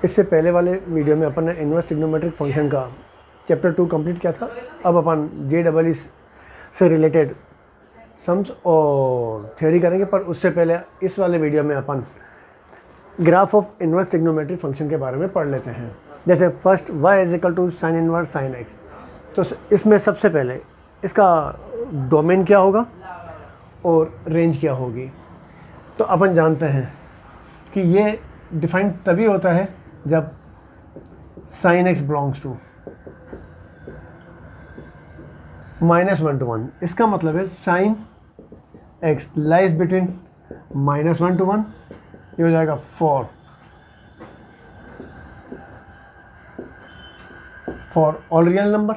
इससे पहले वाले वीडियो में अपन ने इन्वर्स ट्रिग्नोमेट्रिक फंक्शन का चैप्टर 2 कंप्लीट किया था। अब अपन JEE से रिलेटेड सम्स और थ्योरी करेंगे, पर उससे पहले इस वाले वीडियो में अपन graph of inverse trigonometric function के बारे में पढ़ लेते हैं। जैसे first y = sin inverse sin x, तो इसमें सबसे पहले इसका डोमेन क्या होगा और रेंज क्या होगी। तो अपन जानते हैं कि ये डिफाइन तभी होता है जब sin x belongs to -1 to 1। इसका मतलब है sin x lies between -1 to 1, ये हो जाएगा 4 फॉर ऑल रियल नंबर।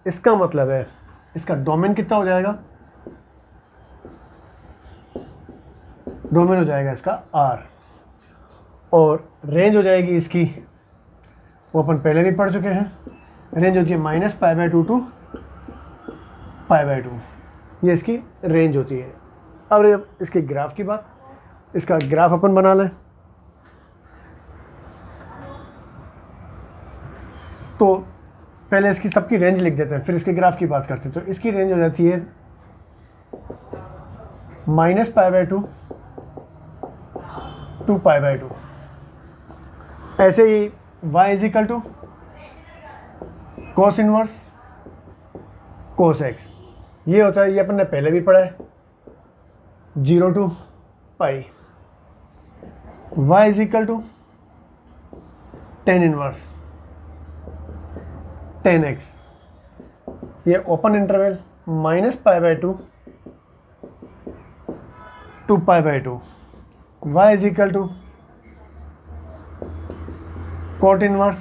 इसका मतलब है इसका डोमेन कितना हो जाएगा, डोमेन हो जाएगा इसका R, और रेंज हो जाएगी इसकी, वो अपन पहले भी पढ़ चुके हैं, रेंज होती है -π/2 to π/2, ये इसकी रेंज होती है। अब इसके ग्राफ की बात, इसका ग्राफ अपन बना लें। तो पहले इसकी सबकी रेंज लिख देते हैं, फिर इसके ग्राफ की बात करते हैं। तो इसकी रेंज हो जाती है -π/2 to π/2। ऐसे ही y = cos inverse cos x, ये होता है, ये अपन ने पहले भी पढ़ा है, 0 to π। y = tan inverse tan x, ये open interval -π/2 to π/2। y = cot inverse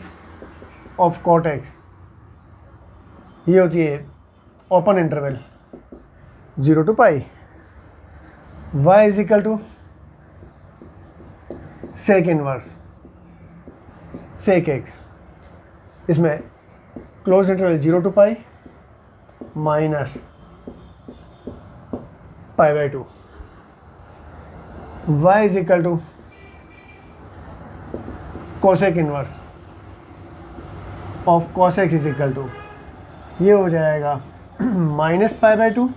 of cot x, ये होती है open interval 0 to π। y = sec inverse sec x, इसमें close interval 0 to π minus π/2। y = cosec inverse of cos x = ये हो जाएगा -π/2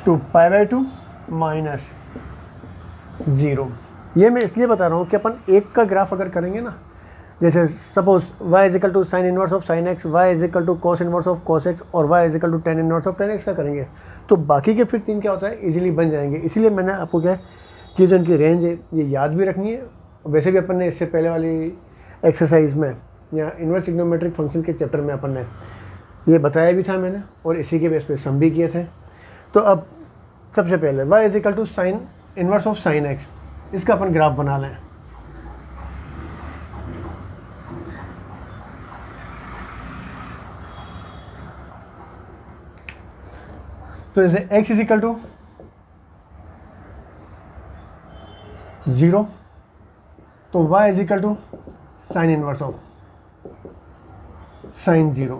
to π/2 minus 0। ये मैं इसलिए बता रहा हूँ कि अपन एक का ग्राफ अगर करेंगे ना, जैसे suppose y = sin inverse of sin x, y = cos inverse of cos x और y = tan inverse of tan x का करेंगे, तो बाकी के फिर 3 क्या होता है, इजीली बन जाएंगे। इसीलिए मैंने आपको क्या कि जो इनकी रेंज है ये याद भी रखनी है। वैसे भी अपन ने इससे पहले वाली एक्सरसाइज में या इन्वर्स ट्रिग्नोमेट्रिक फंक्शन के चैप्टर में अपन ने ये बताया भी था मैंने, और इसी के बेस पे सम भी किए थे। तो अब सबसे पहले y = sin inverse of sin x, इसका अपन ग्राफ बना लें। तो जैसे x = 0, तो y = sin inverse of sin 0,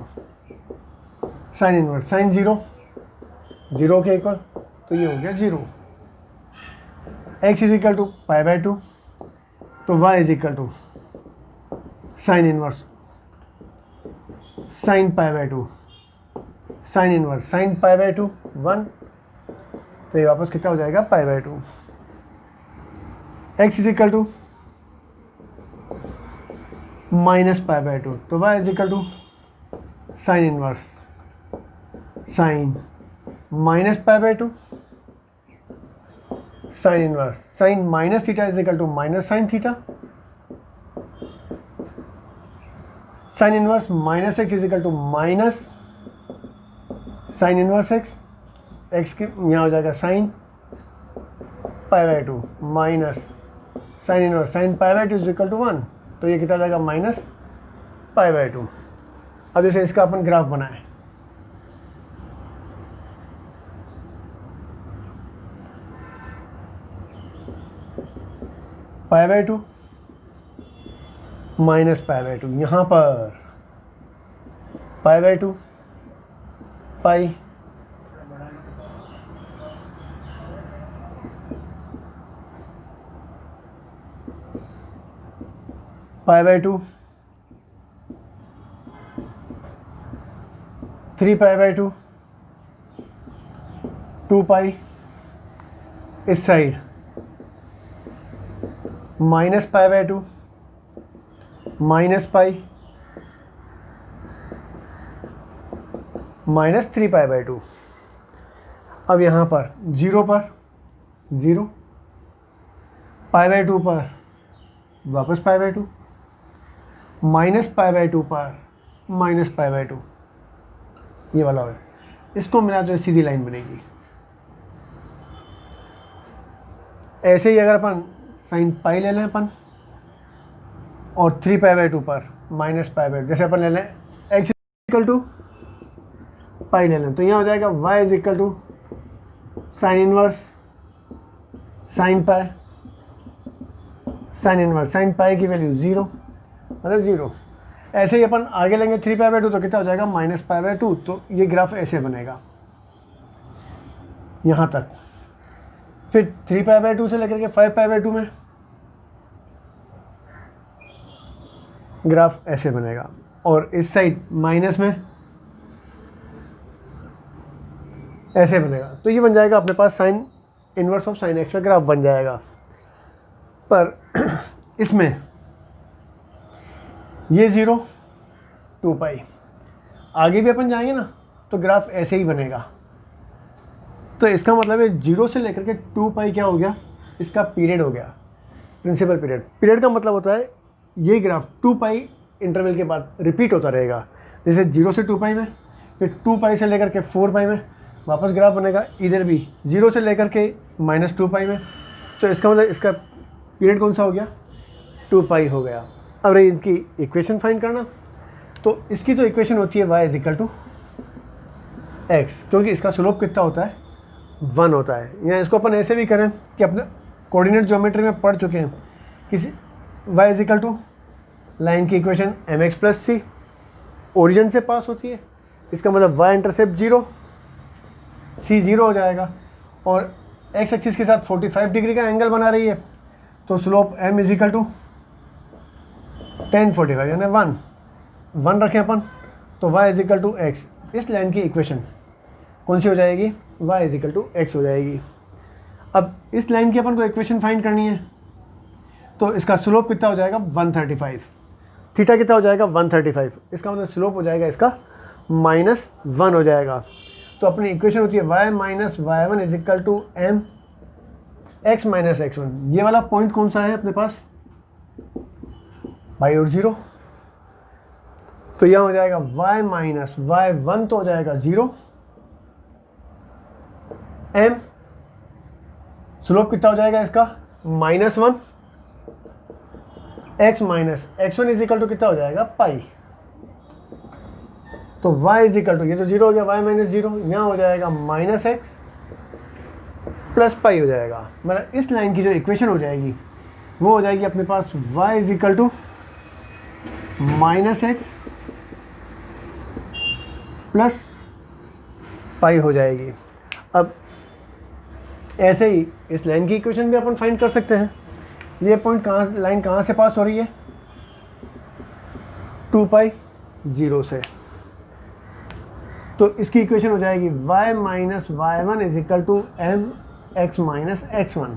sin inverse sin 0 0 के इक्वल, तो ये हो गया 0। x = π/2, तो y = sin inverse sin π/2, sin inverse sin π/2 1, तो ये वापस कितना हो जाएगा π/2। x = -π/2, तो y = sin inverse sin -π/2 sin inverse sin -θ = -sin θ, sin inverse -x = sin inverse x के यहाँ हो जाएगा sin π/2 minus sin inverse sin π/2 = 1, तो ये कितना हो जाएगा -π/2। अब जैसे इसका अपन ग्राफ बनाए, π/2 माइनस π/2, यहाँ पर π/2 पाई π/2, 3π/2, 2π, इस साइड -π/2, -π, -3π/2। अब यहाँ पर 0 पर 0, π/2 पर वापस π/2, -π/2 पर -π/2, ये वाला है। इसको मिला तो सीधी लाइन बनेगी। ऐसे ही अगर अपन साइन पाई ले लें अपन और 3π/2 पर -π/2, जैसे अपन ले लें x = पाई ले लें तो यहाँ हो जाएगा y = साइन इनवर्स साइन पाई, साइन इनवर्स साइन पाई की वैल्यू 0, मतलब 0। ऐसे ही अपन आगे लेंगे 3π/2 तो कितना हो जाएगा -π/2। तो ये ग्राफ ऐसे बनेगा यहाँ तक। फिर 3π/2 से लेकर के 5π/2 में ग्राफ ऐसे बनेगा, और इस साइड माइनस में ऐसे बनेगा। तो ये बन जाएगा अपने पास sine inverse of sine x का ग्राफ बन जाएगा। पर इसमें ये 0, 2π, आगे भी अपन जाएंगे ना तो ग्राफ ऐसे ही बनेगा। तो इसका मतलब है 0 से लेकर के 2π क्या हो गया, इसका पीरियड हो गया, प्रिंसिपल पीरियड। पीरियड का मतलब होता है ये ग्राफ 2π इंटरवल के बाद रिपीट होता रहेगा। जैसे 0 से 2π में, फिर 2π से लेकर के 4π में वापस ग्राफ बनेगा, इधर भी 0 से लेकर के -2π में। तो इसका मतलब इसका पीरियड कौन सा हो गया, 2π हो गया। अब रही इनकी इक्वेशन फाइंड करना, तो इसकी तो इक्वेशन होती है y = x, क्योंकि इसका स्लोप कितना होता है, 1 होता है। या इसको अपन ऐसे भी करें कि अपने कोऑर्डिनेट ज्योमेट्री में पढ़ चुके हैं, किसी y = लाइन की इक्वेशन mx + c ओरिजिन से पास होती है। इसका मतलब y इंटरसेप्ट 0, c 0 हो जाएगा, और x एक्सिस के साथ 45 डिग्री का एंगल बना रही है। तो स्लोप m = tan 45 यानी 1 रखें अपन, तो y = x। इस लाइन की इक्वेशन कौन सी हो जाएगी, y = x हो जाएगी। अब इस लाइन की अपन को इक्वेशन फाइंड करनी है, तो इसका स्लोप कितना हो जाएगा, 135। थीटा कितना हो जाएगा, 135। इसका मतलब स्लोप हो जाएगा इसका -1 हो जाएगा। तो अपनी इक्वेशन होती है y - y1 = m x - x1। ये वाला पॉइंट कौन सा है अपने पास, y और 0। तो यह हो जाएगा y - y1 तो हो जाएगा 0, m स्लोप कितना हो जाएगा इसका, -1, x - x1 = कितना हो जाएगा, पाई। तो y = ये तो 0 हो गया, y - 0, यहाँ हो जाएगा -x + पाई हो जाएगा। मतलब इस लाइन की जो इक्वेशन हो जाएगी वो हो जाएगी अपने पास y = -x + पाई हो जाएगी। अब ऐसे ही इस लाइन की इक्वेशन भी अपन फाइंड कर सकते हैं। ये पॉइंट लाइन कहाँ से पास हो रही है, 2π 0 से। तो इसकी इक्वेशन हो जाएगी y - y1 = mx - x1।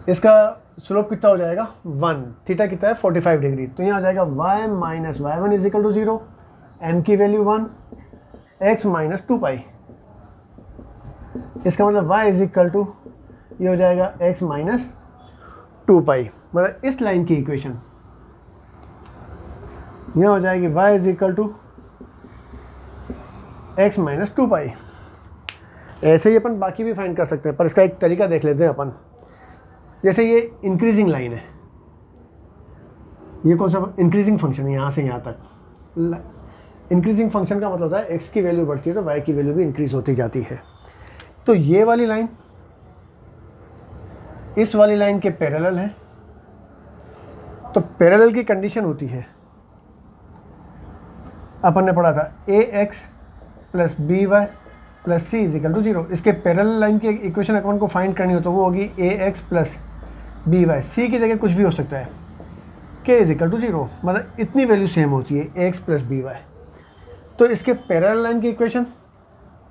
इसका स्लोप कितना हो जाएगा, 1। थीटा कितना है, 45 डिग्री। तो यहाँ हो जाएगा y - y1 = 0, m की वैल्यू 1, x - 2π। इसका मतलब y = ये हो जाएगा x - 2π। मतलब इस लाइन की इक्वेशन यह हो जाएगी y = x - 2π। ऐसे ही अपन बाकी भी फाइंड कर सकते हैं, पर इसका एक तरीका देख लेते हैं अपन। जैसे ये इंक्रीजिंग लाइन है, ये कौन सा इंक्रीजिंग फंक्शन है, यहाँ से यहाँ तक। इंक्रीजिंग फंक्शन का मतलब होता है x की वैल्यू बढ़ती है तो y की वैल्यू भी इंक्रीज होती जाती है। तो ये वाली लाइन इस वाली लाइन के पैरेलल है, तो पैरेलल की कंडीशन होती है, अपन ने पढ़ा था ax + by + c = 0। इसके पैरेलल लाइन की इक्वेशन अपन को फाइंड करनी हो तो वो होगी ax + by। c की जगह कुछ भी हो सकता है, के इज इक्वल टू 0, मतलब इतनी वैल्यू सेम होती है एक्स प्लस बी वाई। तो इसके पैरेलल लाइन की इक्वेशन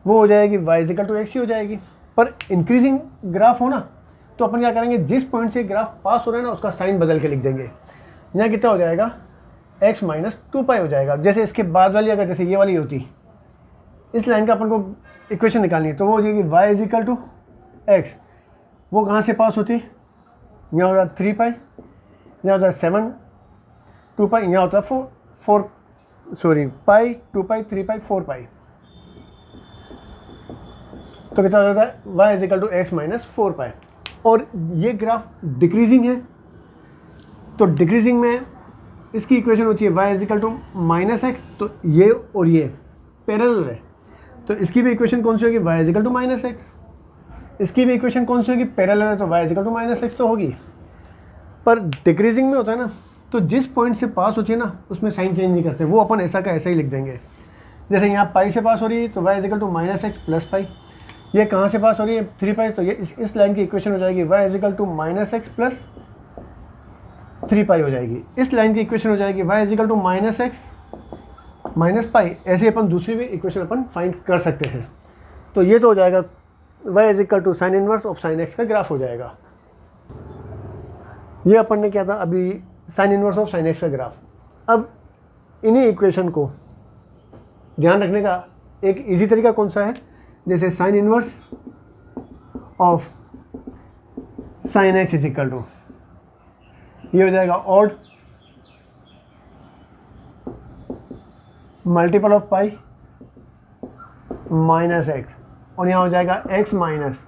वो हो जाएगी y is equal to x ही हो जाएगी। पर इंक्रीजिंग ग्राफ हो ना, तो अपन क्या करेंगे, जिस पॉइंट से ग्राफ पास हो रहा है ना उसका साइन बदल के लिख देंगे। यहाँ कितना हो जाएगा, x माइनस 2 हो जाएगा। जैसे इसके बाद वाली अगर जैसे ये वाली होती, इस लाइन का अपन को इक्वेशन निकालनी है, तो वो हो जाएगी y is equal to X. वो कहाँ से पास होती, यहाँ होता है 3 पाई, यहाँ होता है 7 2 पाई, यहाँ होता है 4 पाई 2 पाई 3 पाई 4 पाई। तो कितना हो जाता है y is equal to x minus 4 pi. और ये ग्राफ डिक्रीजिंग है, तो डिक्रीजिंग में इसकी इक्वेशन होती है y is equal to minus x. तो ये और ये पैरेलल है, तो इसकी भी इक्वेशन कौन सी होगी, y is equal to minus x. इसकी भी इक्वेशन कौन सी होगी, पैरेलल है, तो y is equal to minus x तो होगी। पर डिक्रीजिंग में होता है ना, तो जिस पॉइंट से पास होती है ना उसमें साइन चेंज नहीं करते, वो अपन ऐसा का ऐसा ही लिख देंगे। जैसे यहाँ पाई से पास हो रही है तो y is equal to minus x plus pi. ये कहाँ से पास हो रही है, 3 पाई, तो ये इस लाइन की इक्वेशन हो जाएगी y is equal to minus x plus 3 pi हो जाएगी। इस लाइन की इक्वेशन हो जाएगी y is equal to minus x minus pi. ऐसे अपन दूसरी भी इक्वेशन अपन फाइंड कर सकते हैं। तो ये तो हो जाएगा y is equal to sine inverse of sine x का ग्राफ हो जाएगा। ये अपन ने क्या था अभी, sine inverse of sine x का ग्राफ। अब इन्हीं इक्वेशन को ध्यान रखने का एक इजी तरीका कौन सा है, जैसे sine inverse of sine x is equal to, ये हो जाएगा odd multiple of pi minus x, और यहाँ हो जाएगा x minus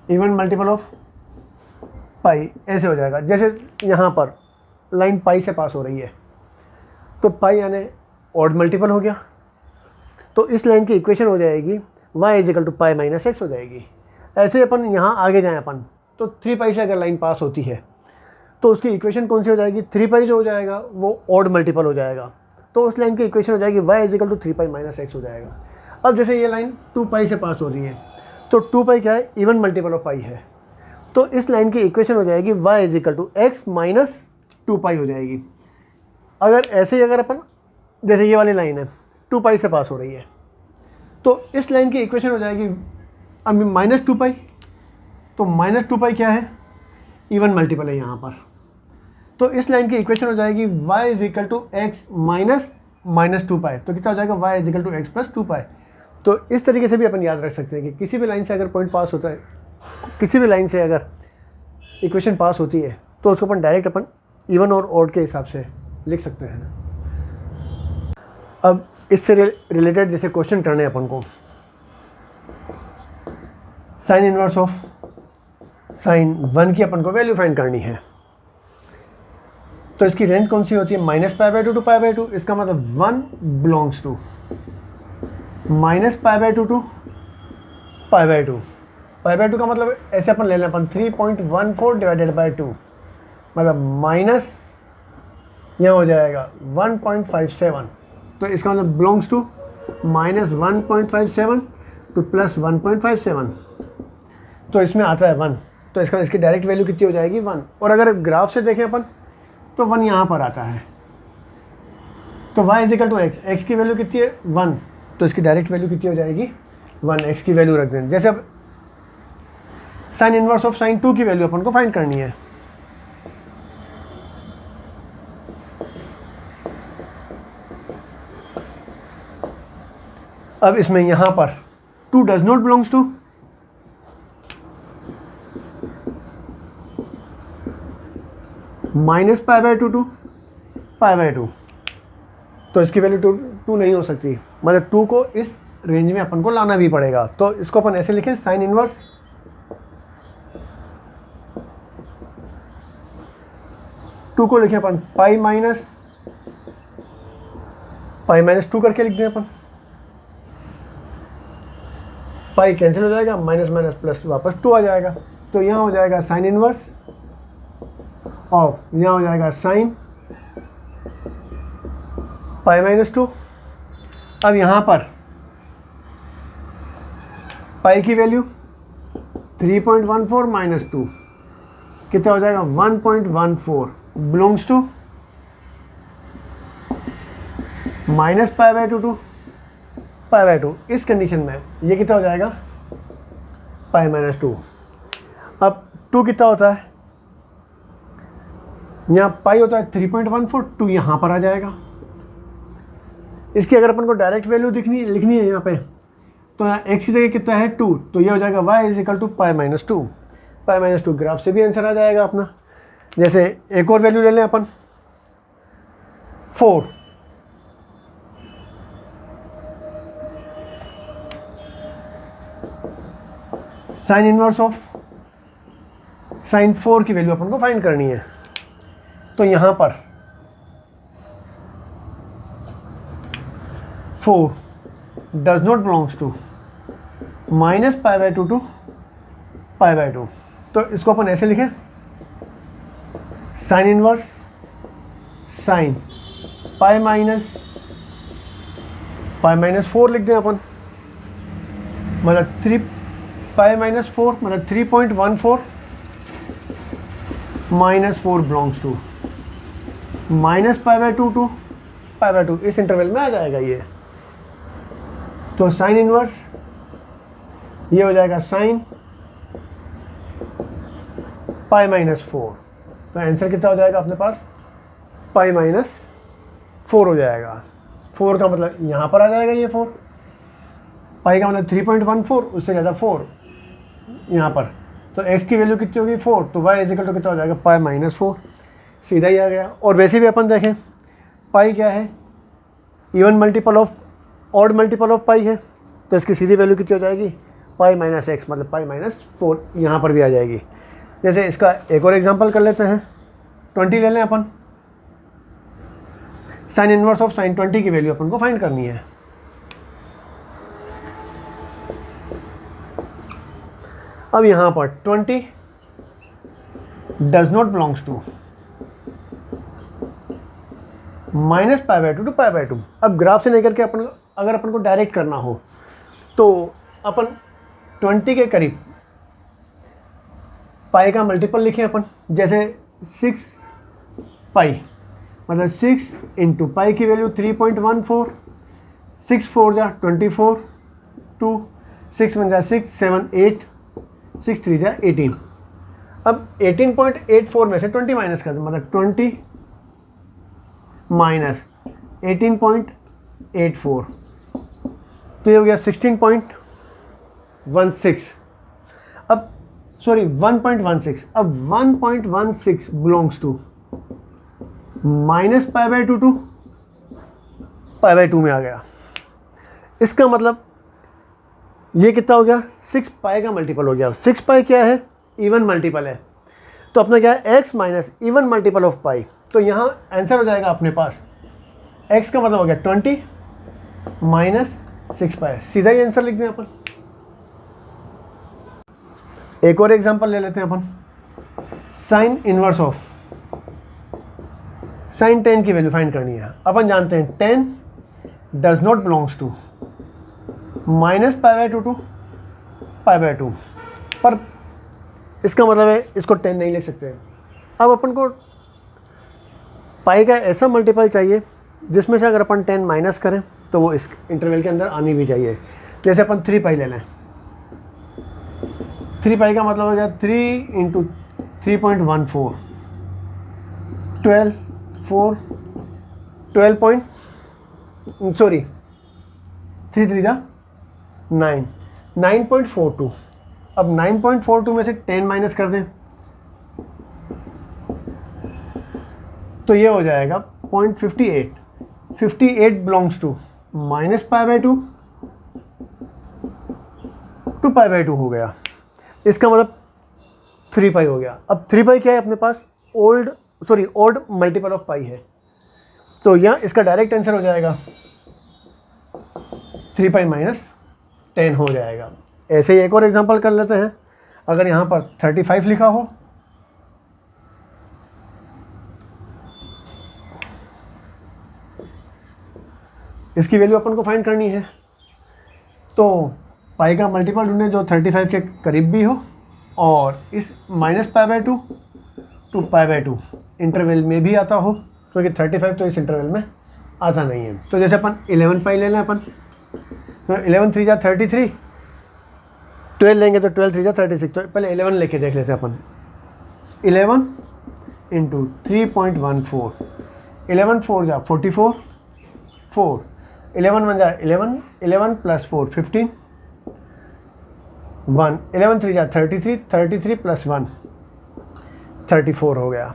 even multiple of pi. ऐसे हो जाएगा। जैसे यहाँ पर लाइन पाई से पास हो रही है, तो पाई यानी ऑड मल्टीपल हो गया, तो इस लाइन की इक्वेशन हो जाएगी y is equal to pi minus x हो जाएगी। ऐसे अपन यहाँ आगे जाएँ अपन, तो 3 पाई से अगर लाइन पास होती है तो उसकी इक्वेशन कौन सी हो जाएगी, 3 पाई जो हो जाएगा वो ऑड मल्टीपल हो जाएगा, तो उस लाइन की इक्वेशन हो जाएगी y is equal to 3 pi minus x हो जाएगा। अब जैसे ये लाइन 2 पाई से पास हो रही है, तो 2 पाई क्या है, इवन मल्टीपल ऑफ पाई है, तो इस लाइन की इक्वेशन हो जाएगी y is equal to x minus 2 pi हो जाएगी। अगर ऐसे ही अगर अपन, जैसे ये वाली लाइन है 2 पाई से पास हो रही है, तो इस लाइन की इक्वेशन हो जाएगी अब माइनस 2 पाई, तो माइनस 2 पाई क्या है, इवन मल्टीपल है यहाँ पर, तो इस लाइन की इक्वेशन हो जाएगी y is equal to x minus 2 pi. तो कितना हो जाएगा, y is equal to x plus 2 pi. तो इस तरीके से भी अपन याद रख सकते हैं कि किसी भी लाइन से अगर पॉइंट पास होता है, किसी भी लाइन से अगर इक्वेशन पास होती है, तो उसको अपन डायरेक्ट अपन इवन और ऑड के हिसाब से लिख सकते हैं। अब इससे रिलेटेड जैसे क्वेश्चन करने हैं अपन को, साइन इनवर्स ऑफ साइन 1 की अपन को वैल्यू फाइंड करनी है, तो इसकी रेंज कौन सी होती है, minus pi by 2 to pi by 2। इसका मतलब 1 belongs to minus pi by 2 to pi by 2। Pi by 2 का मतलब ऐसे अपन ले लें अपन 3.14 डिवाइडेड बाई 2, मतलब माइनस यहाँ हो जाएगा 1.57, तो इसका मतलब belongs to minus 1.57 to plus 1.57, तो इसमें आता है 1, तो इसका इसकी डायरेक्ट वैल्यू कितनी हो जाएगी 1। और अगर ग्राफ से देखें अपन तो 1 यहाँ पर आता है, तो y is equal to x, x की वैल्यू कितनी है 1, तो इसकी डायरेक्ट वैल्यू कितनी हो जाएगी 1, एक्स की वैल्यू रख दें। जैसे अब साइन इनवर्स ऑफ साइन 2 की वैल्यू अपन को फाइंड करनी है, अब इसमें यहाँ पर 2 does not belongs to, minus pi by 2 to pi by 2, तो इसकी वैल्यू 2 नहीं हो सकती, मतलब 2 को इस रेंज में अपन को लाना भी पड़ेगा। तो इसको अपन ऐसे लिखें, साइन इनवर्स टू को लिखें अपन पाई माइनस 2 करके लिख दें अपन, पाई कैंसिल हो जाएगा, माइनस माइनस प्लस वापस 2 आ जाएगा, तो यहाँ हो जाएगा साइन इनवर्स ऑफ, यहाँ हो जाएगा साइन पाई माइनस 2। अब यहाँ पर पाई की वैल्यू 3.14 माइनस 2, कितना हो जाएगा 1.14 belongs to minus pi by two pi by two. इस कंडीशन में ये कितना हो जाएगा पाई माइनस टू। अब 2 कितना होता है, यहाँ पाई होता है 3.14, 2 यहाँ पर आ जाएगा। इसकी अगर अपन को डायरेक्ट वैल्यू लिखनी है यहाँ पे, तो यहाँ x की जगह कितना है 2, तो ये हो जाएगा y is equal to pi minus two. Pi minus two graph से भी आंसर आ जाएगा अपना। जैसे एक और वैल्यू ले लें अपन 4, साइन इनवर्स ऑफ साइन 4 की वैल्यू अपन को फाइंड करनी है। तो यहाँ पर 4 does not belongs to minus pi by two pi by two. तो इसको अपन ऐसे लिखें, sine inverse sine pi minus 4 लिख दें अपन, मतलब 3 पाई माइनस 4 मतलब 3.14 minus 4 belongs to minus pi by two pi by two. इस इंटरवल में आ जाएगा ये। तो साइन इनवर्स ये हो जाएगा साइन पाई माइनस 4। तो आंसर कितना हो जाएगा अपने पास पाई माइनस 4 हो जाएगा। 4 का मतलब यहाँ पर आ जाएगा ये 4, पाई का मतलब 3.14, उससे ज़्यादा 4 यहाँ पर। तो x की वैल्यू कितनी होगी 4, तो y इज इक्वल टू कितना हो जाएगा पाई माइनस 4। सीधा ही आ गया। और वैसे भी अपन देखें पाई क्या है, even multiple of odd multiple of pi है, तो इसकी सीधी वैल्यू कितनी हो जाएगी पाई माइनस एक्स मतलब पाई माइनस 4 यहाँ पर भी आ जाएगी। जैसे इसका एक और एग्जांपल कर लेते हैं, 20 ले लें अपन। साइन इनवर्स ऑफ साइन 20 की वैल्यू अपन को फाइंड करनी है। अब यहाँ पर 20 does not belongs to minus pi by two pi by two. अब ग्राफ से लेकर के अगर अपन को डायरेक्ट करना हो तो अपन 20 के करीब पाई का मल्टीपल लिखें अपन। जैसे 6 पाई मतलब 6 इंटू पाई की वैल्यू 3.14, 6 4 जा 24, 2 6 1 जा 6 7 8, 6 3 जा 18। अब 18.84 में से 20 माइनस कर दें, मतलब 20 माइनस 18.84, तो ये हो गया 16.16। अब सॉरी 1.16। अब 1.16 belongs to minus pi by two pi by two में आ गया। इसका मतलब ये कितना हो गया 6 पाई का मल्टीपल हो गया। 6 पाई क्या है इवन मल्टीपल है, तो अपना क्या है x minus even multiple of pi. तो यहाँ आंसर हो जाएगा अपने पास x का मतलब हो गया 20 माइनस 6 पाई। सीधा ही आंसर लिख दें अपन। एक और एग्जांपल ले लेते हैं अपन, साइन इनवर्स ऑफ साइन 10 की वैल्यू फाइंड करनी है। अपन जानते हैं 10 does not belongs to minus pi by two pi by two, पर इसका मतलब है इसको 10 नहीं लिख सकते। अब अपन को पाई का ऐसा मल्टीपल चाहिए जिसमें से अगर अपन 10 माइनस करें तो वो इस इंटरवल के अंदर आनी भी चाहिए। जैसे अपन 3 पाई ले लें, 3 पाई का मतलब हो गया 3 इंटू 3.14, 12 4 12 पॉइंट सॉरी 3 3 जा 9 9.42। अब 9.42 में से 10 माइनस कर दें तो ये हो जाएगा 0.58। 58 belongs to minus pi by two pi by two हो गया। इसका मतलब 3 पाई हो गया। अब 3 पाई क्या है अपने पास ऑड मल्टीपल ऑफ पाई है, तो यहाँ इसका डायरेक्ट आंसर हो जाएगा 3 पाई माइनस 10 हो जाएगा। ऐसे ही एक और एग्जांपल कर लेते हैं। अगर यहाँ पर 35 लिखा हो इसकी वैल्यू अपन को फाइंड करनी है, तो पाई का मल्टीपल ढूंढें जो 35 के करीब भी हो और इस minus pi by two to pi by two interval में भी आता हो, क्योंकि 35 तो इस इंटरवल में आता नहीं है। तो जैसे अपन 11 पाई ले लें अपन, तो 11 3 जा 33, 12 लेंगे तो 12 3 जा 36। तो पहले 11 लेके देख लेते हैं अपन। 11 इंटू 3.14, 11 4 जा 44, 4 11 1 जा 11, 11 प्लस 4 15, 1 11 3 जा 33, 33 प्लस 1 34 हो गया।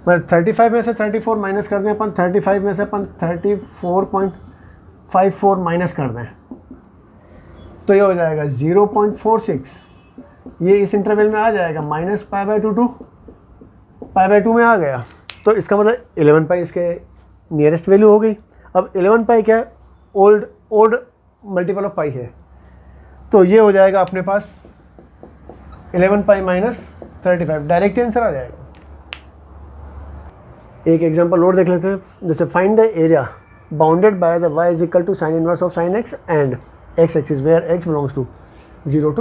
मतलब 35 में से 34 माइनस कर दें अपन, 35 में से अपन 34.54 माइनस कर दें तो ये हो जाएगा 0.46। ये इस इंटरवल में आ जाएगा, minus pi by two pi by two में आ गया। तो इसका मतलब 11 पाई इसके नियरेस्ट वैल्यू हो गई। अब 11 पाई क्या है, ओल्ड मल्टीपल ऑफ पाई है, तो ये हो जाएगा अपने पास 11 पाई माइनस 35, डायरेक्ट आंसर आ जाएगा। एक एग्जांपल और देख लेते हैं, जैसे find the area bounded by the y is equal to sine inverse of sine x and x axis where x belongs to 0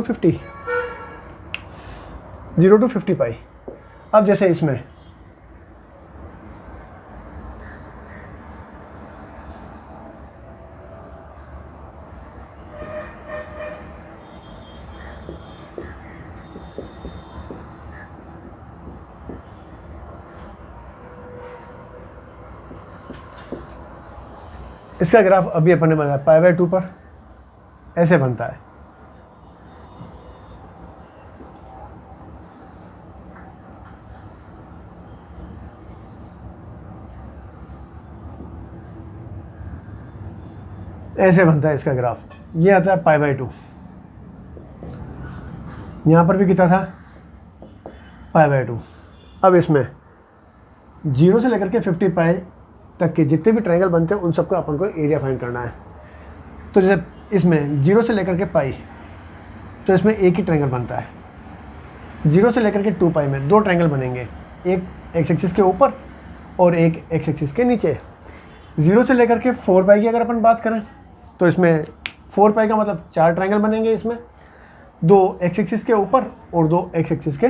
to 50 pi. अब जैसे इसमें इसका ग्राफ अभी अपन ने बनाया पाई बाई टू पर, ऐसे बनता है। ऐसे बनता है इसका ग्राफ। ये आता है पाई बाई टू। यहाँ पर भी कितना था, पाई बाई टू। अब इसमें 0 से लेकर के 50 पाई तक के जितने भी ट्रायंगल बनते हैं उन सबको अपन को एरिया फाइंड करना है। तो जैसे इसमें 0 से लेकर के पाई, तो इसमें एक ही ट्रायंगल बनता है। 0 से लेकर के 2 पाई में दो ट्रायंगल बनेंगे, एक एक्स एक्सिस के ऊपर और एक एक्स एक्सिस के नीचे। 0 से लेकर के 4 पाई की अगर अपन बात करें तो इसमें 4 पाई का मतलब 4 ट्रायंगल बनेंगे, इसमें 2 एक्स एक्सिस के ऊपर और 2 एक्स एक्सिस के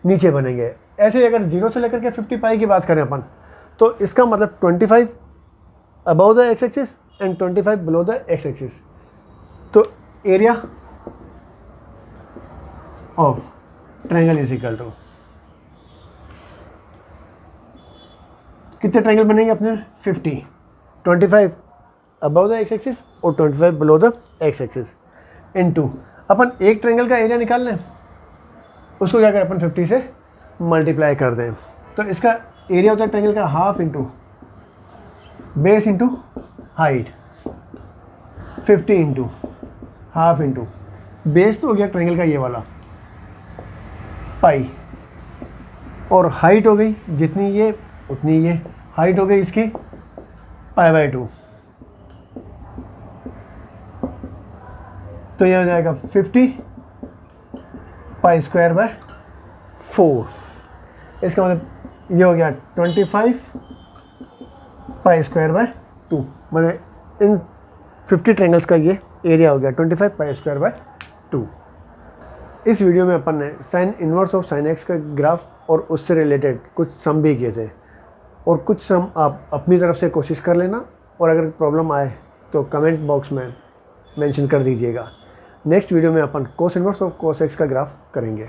नीचे बनेंगे। ऐसे ही अगर 0 से लेकर के 50 पाई की बात करें अपन, तो इसका मतलब 25 above the x axis and 25 below the x axis. तो area of triangle is equal to, कितने ट्रायंगल बनेंगे अपने 50, 25 अबव द एक्स एक्सिस और 25 below the x axis into अपन एक ट्रायंगल का एरिया निकाल लें, उसको क्या करें अपन 50 से मल्टीप्लाई कर दें। तो इसका एरिया होता है ट्रायंगल का half into base into height, 50 into half into base तो हो गया ट्रायंगल का ये वाला पाई, और हाइट हो गई जितनी ये उतनी ये हाइट हो गई इसकी पाई बाई टू। तो ये हो जाएगा 50 पाई स्क्वायर बाय 4। इसका मतलब ये हो गया 25 पाई स्क्वायर बाय 2। मतलब इन 50 ट्रायंगल्स का ये एरिया हो गया 25 पाई स्क्वायर बाय 2। इस वीडियो में अपन ने sign inverse of sine x का ग्राफ और उससे रिलेटेड कुछ सम भी किए थे, और कुछ सम आप अपनी तरफ से कोशिश कर लेना, और अगर प्रॉब्लम आए तो कमेंट बॉक्स में मेंशन कर दीजिएगा। नेक्स्ट वीडियो में अपन cos inverse of cos x का ग्राफ करेंगे।